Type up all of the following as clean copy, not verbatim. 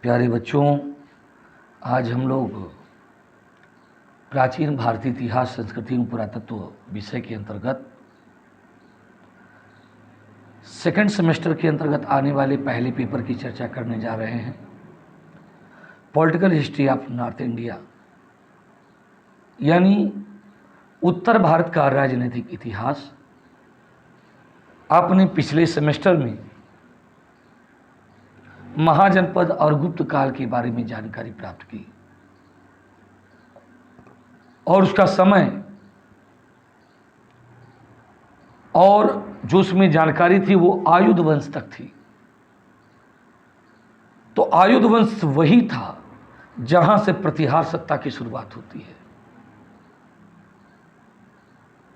प्यारे बच्चों, आज हम लोग प्राचीन भारतीय इतिहास, संस्कृति एवं पुरातत्व विषय के अंतर्गत सेकंड सेमेस्टर के अंतर्गत आने वाले पहले पेपर की चर्चा करने जा रहे हैं। Political history of north India, यानी उत्तर भारत का राजनीतिक इतिहास। आपने पिछले सेमेस्टर में महाजनपद और गुप्त काल के बारे में जानकारी प्राप्त की और उसका समय और जो उसमें जानकारी थी वो आयुध वंश तक थी। तो आयुध वंश वही था जहां से प्रतिहार सत्ता की शुरुआत होती है।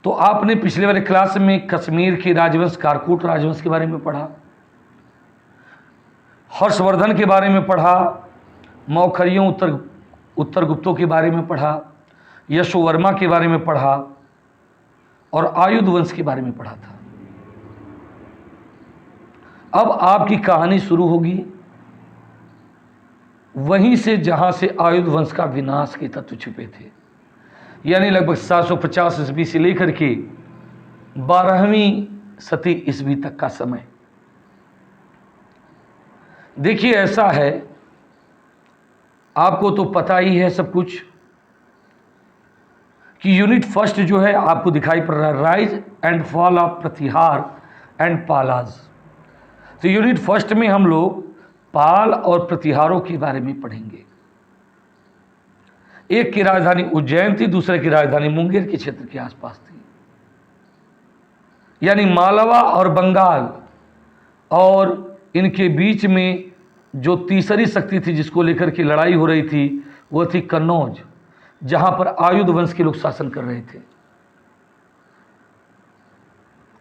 तो आपने पिछले वाले क्लास में कश्मीर के राजवंश कारकोट राजवंश के बारे में पढ़ा, हर्षवर्धन के बारे में पढ़ा, मौखरियों उत्तर गुप्तों के बारे में पढ़ा, यशोवर्मा के बारे में पढ़ा और आयुध वंश के बारे में पढ़ा था। अब आपकी कहानी शुरू होगी वहीं से जहां से आयुध वंश का विनाश के तत्व छिपे थे, यानी लगभग 750 ईस्वी से लेकर के 12वीं सदी ईस्वी तक का समय। देखिए, ऐसा है, आपको तो पता ही है सब कुछ कि यूनिट फर्स्ट जो है आपको दिखाई पड़ रहा है, rise and fall of Pratihara and Palas. तो यूनिट फर्स्ट में हम लोग पाल और प्रतिहारों के बारे में पढ़ेंगे। एक की राजधानी उज्जैन थी, दूसरे की राजधानी मुंगेर के क्षेत्र के आसपास थी, यानी मालवा और बंगाल, और इनके बीच में जो तीसरी शक्ति थी जिसको लेकर के लड़ाई हो रही थी वह थी कन्नौज, जहां पर आयुध वंश के लोग शासन कर रहे थे।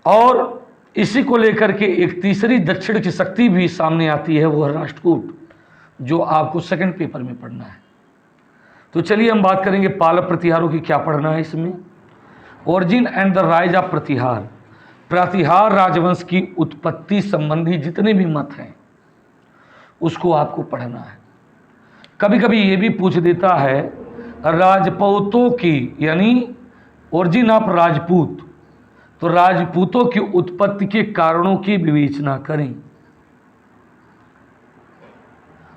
और इसी को लेकर के एक तीसरी दक्षिण की शक्ति भी सामने आती है, वह राष्ट्रकूट, जो आपको सेकंड पेपर में पढ़ना है। तो चलिए हम बात करेंगे पाल प्रतिहारों की। क्या पढ़ना है इसमें? Origin and the rise of Pratihara, Pratihara राजवंश की उत्पत्ति संबंधी जितने भी मत हैं उसको आपको पढ़ना है। कभी कभी ये भी पूछ देता है राजपूतों की, यानी ओरिजिन ऑफ राजपूत, तो राजपूतों की उत्पत्ति के कारणों की विवेचना करें।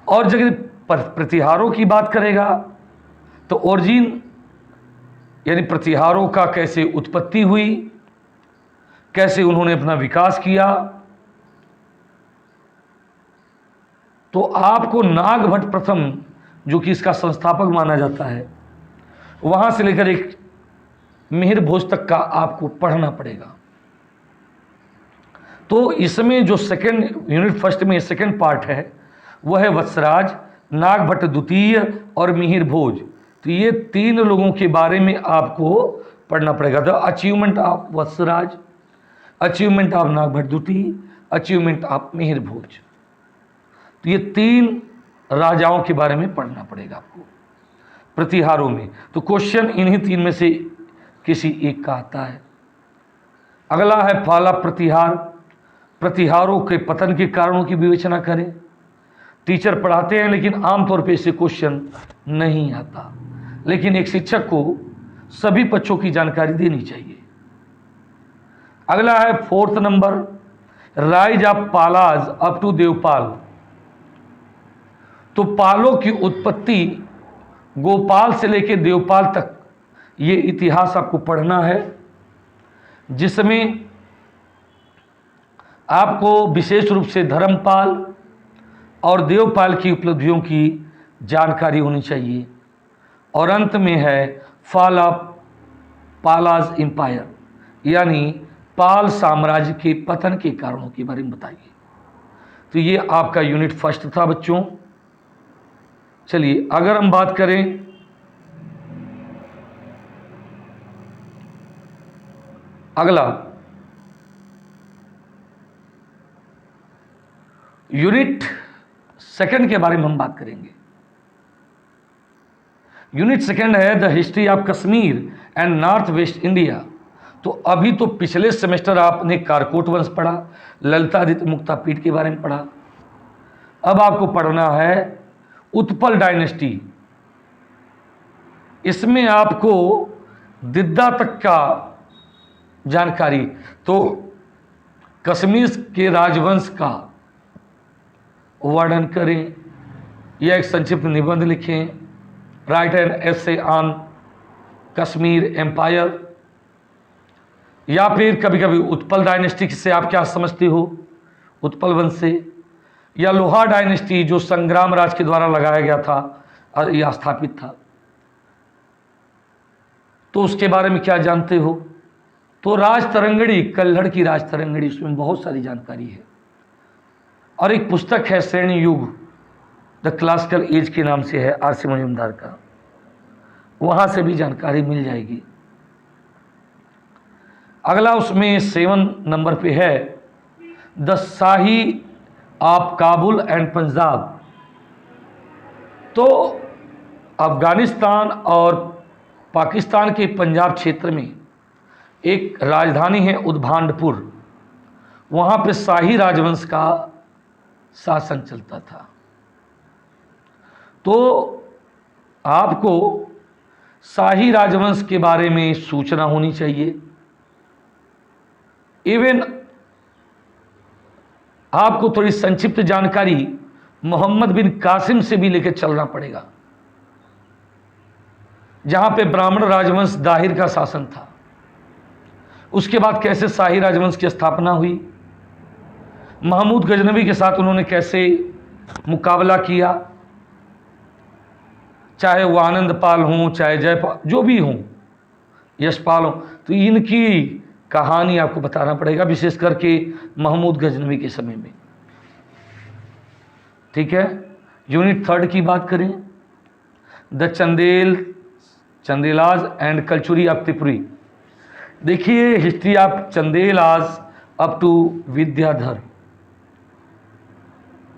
और जब प्रतिहारों की बात करेगा तो ओरिजिन यानी प्रतिहारों का कैसे उत्पत्ति हुई, कैसे उन्होंने अपना विकास किया। तो आपको नागभट्ट प्रथम, जो कि इसका संस्थापक माना जाता है, वहां से लेकर एक मिहिर भोज तक का आपको पढ़ना पड़ेगा। तो इसमें जो सेकंड यूनिट फर्स्ट में सेकंड पार्ट है वह है वत्सराज, नागभट्ट द्वितीय और मिहिर भोज। तो ये तीन लोगों के बारे में आपको पढ़ना पड़ेगा। The achievement of Vatsaraja, achievement of Nagabhata द्वितीय, अचीवमेंट ऑफ मिहिर भोज। तो ये तीन राजाओं के बारे में पढ़ना पड़ेगा आपको प्रतिहारों में। तो क्वेश्चन इन्हीं तीन में से किसी एक का आता है। अगला है फॉल ऑफ प्रतिहार, प्रतिहारों के पतन के कारणों की विवेचना करें। टीचर पढ़ाते हैं लेकिन आमतौर पे इसे क्वेश्चन नहीं आता, लेकिन एक शिक्षक को सभी पक्षों की जानकारी देनी चाहिए। अगला है fourth number, rise of Palas up to Devapala. तो पालों की उत्पत्ति गोपाल से लेकर देवपाल तक, ये इतिहास आपको पढ़ना है, जिसमें आपको विशेष रूप से धर्मपाल और देवपाल की उपलब्धियों की जानकारी होनी चाहिए। और अंत में है फॉल ऑफ पालाज एम्पायर, यानी पाल साम्राज्य के पतन के कारणों के बारे में बताइए। तो ये आपका यूनिट फर्स्ट था बच्चों। चलिए अगर हम बात करें अगला यूनिट सेकंड के बारे में हम बात करेंगे। यूनिट सेकंड है the history of Kashmir and north west India. तो अभी तो पिछले सेमेस्टर आपने कारकोट वंश पढ़ा, ललितादित्य मुक्तापीठ के बारे में पढ़ा। अब आपको पढ़ना है उत्पल डायनेस्टी, इसमें आपको दिद्दा तक का जानकारी, तो कश्मीर के राजवंश का वर्णन करें या एक संक्षिप्त निबंध लिखें, write an essay on Kashmir empire, या फिर कभी कभी उत्पल डायनेस्टी से आप क्या समझते हो, उत्पल वंश से, या लोहार डायनेस्टी जो संग्राम राज के द्वारा लगाया गया था और यह स्थापित था, तो उसके बारे में क्या जानते हो। तो राज तरंगड़ी, कल्हड़ की राज तरंगड़ी, उसमें बहुत सारी जानकारी है। और एक पुस्तक है श्रेणी युग, द क्लासिकल एज के नाम से है, आर.सी. मजूमदार का, वहाँ से भी जानकारी मिल जाएगी। अगला उसमें 7 नंबर पे है the shahi of Kabul and Punjab. तो अफगानिस्तान और पाकिस्तान के पंजाब क्षेत्र में एक राजधानी है उद्भांडपुर, वहाँ पे शाही राजवंश का शासन चलता था। तो आपको शाही राजवंश के बारे में सूचना होनी चाहिए। इवन आपको थोड़ी संक्षिप्त जानकारी मोहम्मद बिन कासिम से भी लेकर चलना पड़ेगा, जहां पे ब्राह्मण राजवंश दाहिर का शासन था। उसके बाद कैसे शाही राजवंश की स्थापना हुई, महमूद गजनवी के साथ उन्होंने कैसे मुकाबला किया, चाहे वो आनंद पाल हों, चाहे जयपाल, जो भी हों, यशपाल हों, तो इनकी कहानी आपको बताना पड़ेगा, विशेष करके महमूद गजनवी के समय में। ठीक है। यूनिट 3 की बात करें, the Chandelas and Kalachuri of Tripuri. देखिए history of Chandelas up to Vidyadhara.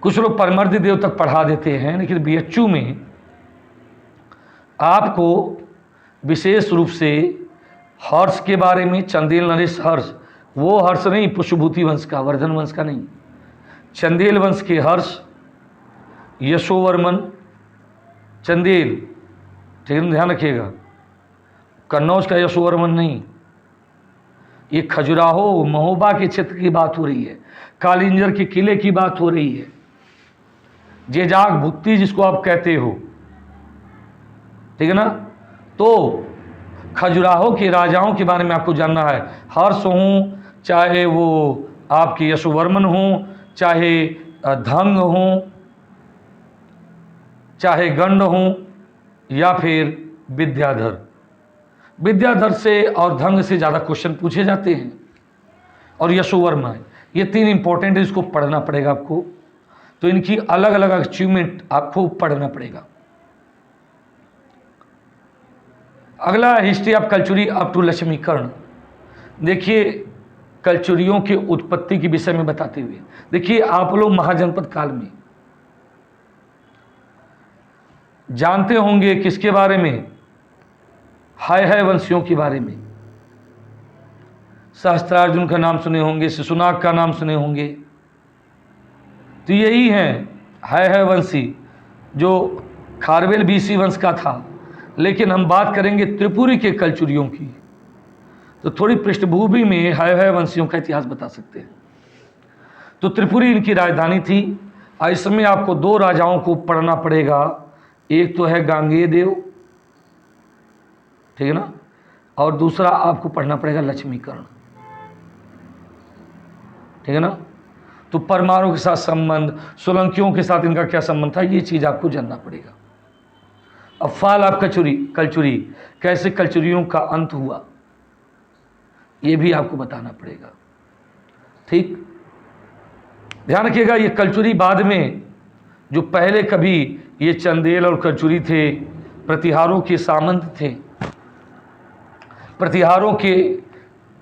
कुछ लोग परमर्दी देव तक पढ़ा देते हैं, लेकिन बीएचयू में आपको विशेष रूप से हर्ष के बारे में, चंदेल नरेश हर्ष, वो हर्ष नहीं पुष्यभूति वंश का, वर्धन वंश का नहीं, चंदेल वंश के हर्ष, यशोवर्मन चंदेल, ठीक है, ध्यान रखिएगा, कन्नौज का यशोवर्मन नहीं। ये खजुराहो महोबा के क्षेत्र की बात हो रही है, कालिंजर के किले की बात हो रही है, जेजाग भुक्ति जिसको आप कहते हो, ठीक है ना। तो खजुराहो के राजाओं के बारे में आपको जानना है। हर्ष हों, चाहे वो आपके यशोवर्मन हों, चाहे धंग हों, चाहे गंड हों, या फिर विद्याधर। विद्याधर से और धंग से ज़्यादा क्वेश्चन पूछे जाते हैं, और यशोवर्मा है, ये 3 इंपॉर्टेंट है, इसको पढ़ना पड़ेगा आपको। तो इनकी अलग अलग अचीवमेंट आपको पढ़ना पड़ेगा। अगला history of Kalachuri up to Lakshmikarna. देखिए कल्चुरियों के उत्पत्ति के विषय में बताते हुए, देखिए आप लोग महाजनपद काल में जानते होंगे किसके बारे में, हाय वंशियों के बारे में। सहस्त्रार्जुन का नाम सुने होंगे, शिशुनाग का नाम सुने होंगे। तो यही हैं हाय वंशी, जो खारवेल बीसी वंश का था। लेकिन हम बात करेंगे त्रिपुरी के कल्चुरियों की, तो थोड़ी पृष्ठभूमि में हाय वंशियों का इतिहास बता सकते हैं। तो त्रिपुरी इनकी राजधानी थी। इसमें आपको 2 राजाओं को पढ़ना पड़ेगा, एक तो है गांगेय देव, ठीक है ना, और दूसरा आपको पढ़ना पड़ेगा लक्ष्मीकरण, ठीक है ना। तो परमाणु के साथ संबंध, सोलंकियों के साथ इनका क्या संबंध था, ये चीज़ आपको जानना पड़ेगा। अब फाल ऑफ कल्चुरी, कैसे कल्चुरियों का अंत हुआ, ये भी आपको बताना पड़ेगा। ठीक, ध्यान रखिएगा, ये कल्चुरी बाद में, जो पहले कभी ये चंदेल और कल्चुरी थे, प्रतिहारों के सामंत थे। प्रतिहारों के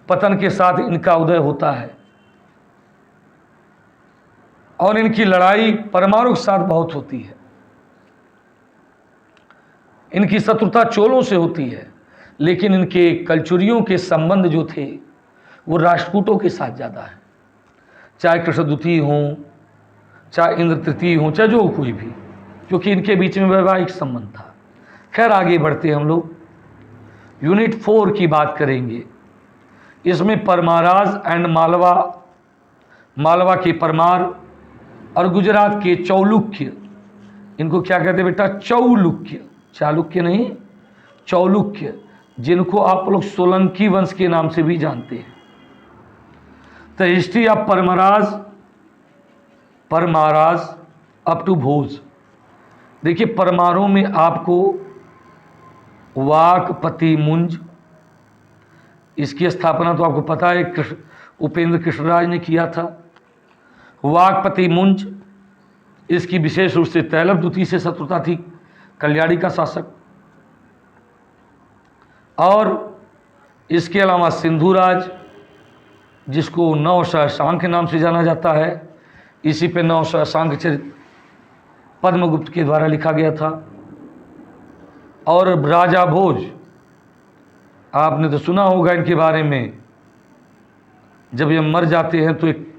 पतन के साथ इनका उदय होता है, और इनकी लड़ाई परमाणु के साथ बहुत होती है। इनकी शत्रुता चोलों से होती है, लेकिन इनके कल्चुरियों के संबंध जो थे वो राष्ट्रकूटों के साथ ज़्यादा है। चाहे कृष्ण द्वितीय हों, चाहे इंद्र तृतीय हों, चाहे जो कोई भी, क्योंकि इनके बीच में वैवाहिक संबंध था। खैर आगे बढ़ते हम लोग यूनिट 4 की बात करेंगे। इसमें परमाराज एंड मालवा, मालवा के परमार और गुजरात के चौलुक्य, इनको क्या कहते हैं बेटा? चौलुक्य, चालुक्य नहीं, चौलुक्य, जिनको आप लोग सोलंकी वंश के नाम से भी जानते हैं। तो हिस्ट्री ऑफ परमाराज अप टू भोज। देखिए परमारों में आपको वाकपति मुंज, इसकी स्थापना तो आपको पता है उपेंद्र कृष्णराज ने किया था। वाकपति मुंज, इसकी विशेष रूप से तैलभ द्वितीय से शत्रुता थी, कल्याणी का शासक। और इसके अलावा सिंधुराज, जिसको नव सहसांक के नाम से जाना जाता है, इसी पे नव सहसांक चरित्र पद्मगुप्त के द्वारा लिखा गया था। और राजा भोज, आपने तो सुना होगा इनके बारे में, जब ये मर जाते हैं तो एक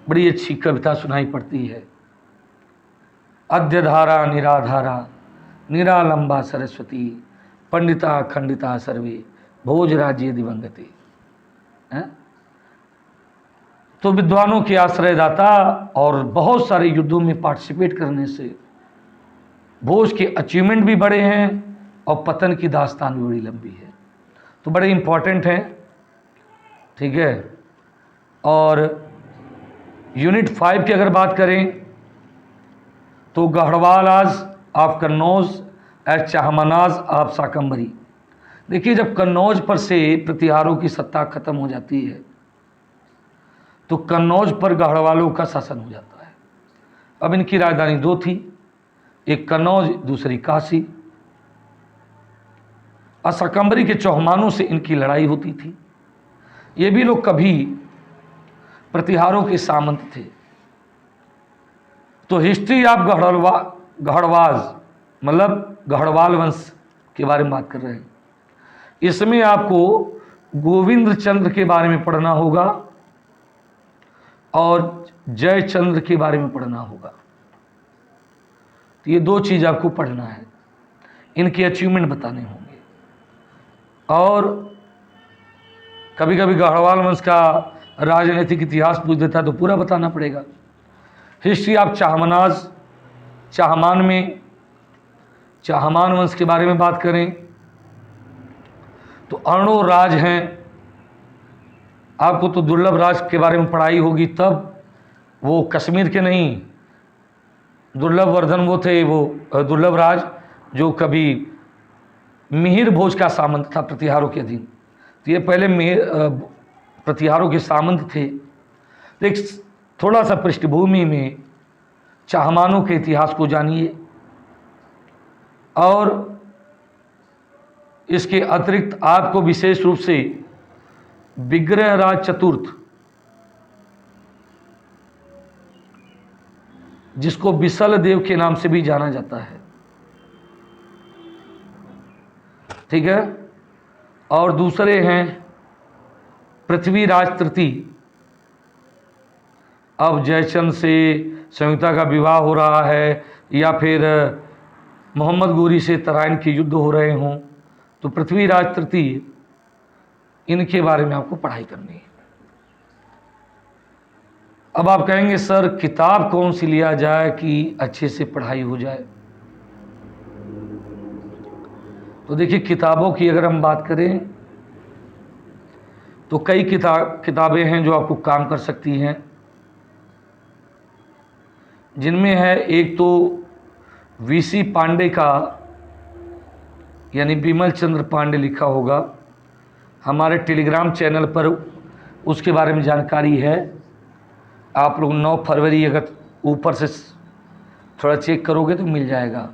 बड़ी अच्छी कविता सुनाई पड़ती है। अध्यधारा निराधारा निरालंबा सरस्वती पंडिता खंडिता सर्वे भोज राज्य दिवंगते। तो विद्वानों के आश्रयदाता और बहुत सारे युद्धों में पार्टिसिपेट करने से भोज के अचीवमेंट भी बड़े हैं और पतन की दास्तान भी बड़ी लंबी है, तो बड़े इंपॉर्टेंट हैं। ठीक है। और यूनिट 5 की अगर बात करें तो Gahadavalas of Kannauj at Chahamanas of Shakambhari. देखिए जब कन्नौज पर से प्रतिहारों की सत्ता खत्म हो जाती है तो कन्नौज पर गढ़वालों का शासन हो जाता है। अब इनकी राजधानी 2 थी, एक कन्नौज दूसरी काशी। और शाकंभरी के चौहानों से इनकी लड़ाई होती थी। ये भी लोग कभी प्रतिहारों के सामंत थे। तो हिस्ट्री ऑफ गढ़वाज मतलब गढ़वाल वंश के बारे में बात कर रहे हैं। इसमें आपको गोविंद चंद्र के बारे में पढ़ना होगा और जयचंद्र के बारे में पढ़ना होगा। तो ये 2 चीज़ आपको पढ़ना है, इनके अचीवमेंट बताने होंगे। और कभी कभी गढ़वाल वंश का राजनीतिक इतिहास पूछ देता है तो पूरा बताना पड़ेगा। हिस्ट्री ऑफ चाहमनाज, चाहमान में चाहमान वंश के बारे में बात करें तो अर्णो राज हैं। आपको तो दुर्लभ राज के बारे में पढ़ाई होगी, तब वो कश्मीर के नहीं, दुर्लभ वर्धन वो थे, वो दुर्लभ राज जो कभी मिहिर भोज का सामंत था प्रतिहारों के अधीन। तो ये पहले प्रतिहारों के सामंत थे। तो एक थोड़ा सा पृष्ठभूमि में चाहमानों के इतिहास को जानिए। और इसके अतिरिक्त आपको विशेष रूप से विग्रहराज चतुर्थ, जिसको विसल देव के नाम से भी जाना जाता है, ठीक है। और दूसरे हैं पृथ्वीराज तृतीय। अब जयचंद से संयुक्ता का विवाह हो रहा है या फिर मोहम्मद गोरी से तराइन के युद्ध हो रहे हों, तो पृथ्वीराज तृतीय, इनके बारे में आपको पढ़ाई करनी है। अब आप कहेंगे सर किताब कौन सी लिया जाए कि अच्छे से पढ़ाई हो जाए? तो देखिए किताबों की अगर हम बात करें तो कई किताबें हैं जो आपको काम कर सकती हैं, जिनमें है एक तो वीसी पांडे का यानी बिमल चंद्र पांडे लिखा होगा, हमारे टेलीग्राम चैनल पर उसके बारे में जानकारी है। आप लोग 9 फरवरी अगर ऊपर से थोड़ा चेक करोगे तो मिल जाएगा।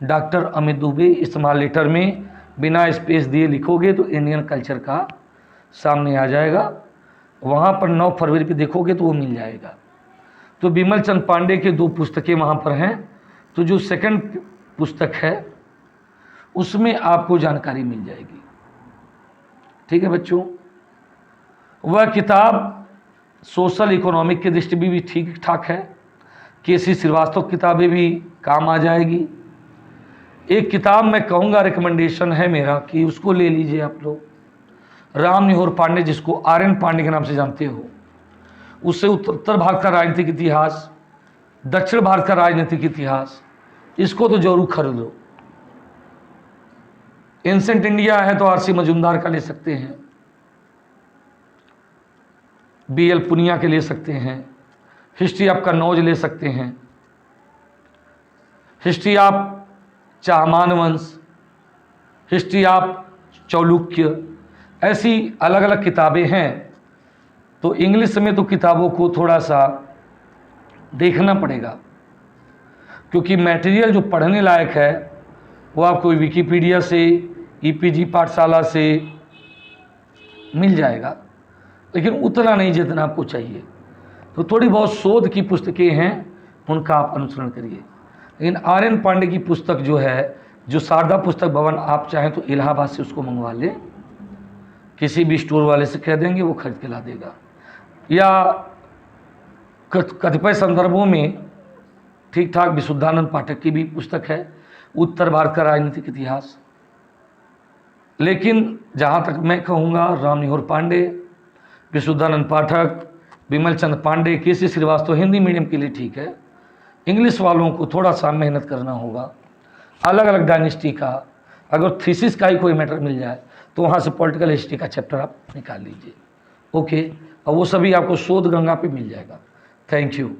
डॉक्टर अमित दुबे इस्तेमाल लेटर में बिना स्पेस दिए लिखोगे तो इंडियन कल्चर का सामने आ जाएगा। वहाँ पर 9 फरवरी पे देखोगे तो वो मिल जाएगा। तो बिमल चंद पांडे के 2 पुस्तकें वहाँ पर हैं। तो जो सेकंड पुस्तक है उसमें आपको जानकारी मिल जाएगी। ठीक है बच्चों, वह किताब सोशल इकोनॉमिक की दृष्टि भी ठीक ठाक है, केसी श्रीवास्तव किताबें भी काम आ जाएगी। एक किताब मैं कहूँगा रिकमेंडेशन है मेरा कि उसको ले लीजिए आप लोग, राम निहोर पांडे, जिसको आर.एन. पांडे के नाम से जानते हो। उससे उत्तर भारत का राजनीतिक इतिहास, दक्षिण भारत का राजनीतिक इतिहास, इसको तो जरूर खरीदो। एंसेंट इंडिया है तो आर.सी. मजूमदार का ले सकते हैं, बी.एल. पुनिया के ले सकते हैं, हिस्ट्री ऑफ कन्नौज ले सकते हैं, हिस्ट्री ऑफ चाहमान वंश, हिस्ट्री ऑफ चालुक्य, ऐसी अलग अलग किताबें हैं। तो इंग्लिश में तो किताबों को थोड़ा सा देखना पड़ेगा, क्योंकि मटेरियल जो पढ़ने लायक है वो आपको विकिपीडिया से, ईपीजी पाठशाला से मिल जाएगा, लेकिन उतना नहीं जितना आपको चाहिए। तो थोड़ी बहुत शोध की पुस्तकें हैं, उनका आप अनुसरण करिए। लेकिन आर.एन. पांडे की पुस्तक जो है, जो शारदा पुस्तक भवन, आप चाहें तो इलाहाबाद से उसको मंगवा लें, किसी भी स्टोर वाले से कह देंगे वो खरीद के ला देगा। या कतिपय संदर्भों में ठीक ठाक विशुद्धानंद पाठक की भी पुस्तक है, उत्तर भारत का राजनीतिक इतिहास। लेकिन जहाँ तक मैं कहूँगा, राम निहोर पांडे, विशुद्धानंद पाठक, विमल चंद पांडे, केसी श्रीवास्तव हिंदी मीडियम के लिए ठीक है। इंग्लिश वालों को थोड़ा सा मेहनत करना होगा। अलग अलग डायनेस्टी का अगर थीसिस का ही कोई मैटर मिल जाए तो वहाँ से पॉलिटिकल हिस्ट्री का चैप्टर आप निकाल लीजिए, ओके। और वो सभी आपको शोध गंगा पे मिल जाएगा। Thank you.